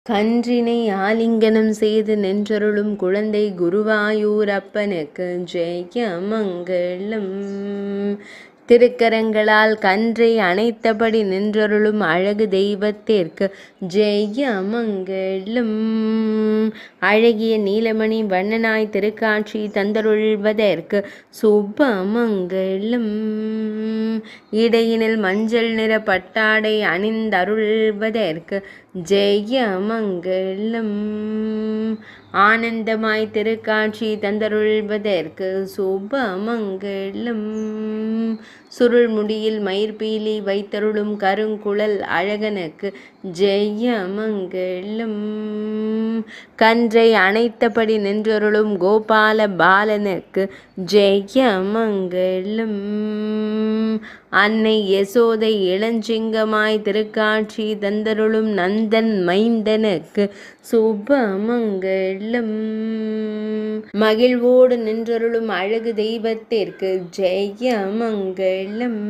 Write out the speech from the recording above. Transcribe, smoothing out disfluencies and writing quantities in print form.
கன்றினை ஆலிங்கனம் செய்து நின்றருளும் குழந்தை குருவாயூரப்பனுக்கு ஜெயமங்கலம். திருக்கரங்களால் கன்றை அணைத்தபடி நின்றருளும் அழகு தெய்வத்திற்கு ஜெயமங்கலம். அழகிய நீலமணி வண்ணனாய் திருக்காட்சி தந்தருள்வதற்கு சுபமங்கலம். இடையினில் மஞ்சள் நிற பட்டாடை அணிந்தருள்வதற்கு ஜெயமங்கலம். ஆனந்தமாய் திருக்காட்சி தந்தருள்வதற்கு சுபமங்கலம். சுருள் முடியில் மயிர்பீலி வைத்தருளும் கருங்குழல் அழகனுக்கு ஜெயமங்கலம். கன்றை அணைத்தபடி நின்றருளும் கோபால பாலனுக்கு ஜெயமங்கலம். அன்னை யசோதை இளஞ்சிங்கமாய் திருக்காட்சி தந்தருளும் நந்தன் மைந்தனுக்கு சுபமங்கலம். மகிழ்வோடு நின்றருளும் அழகு தெய்வத்திற்கு ஜெயமங்கலம்.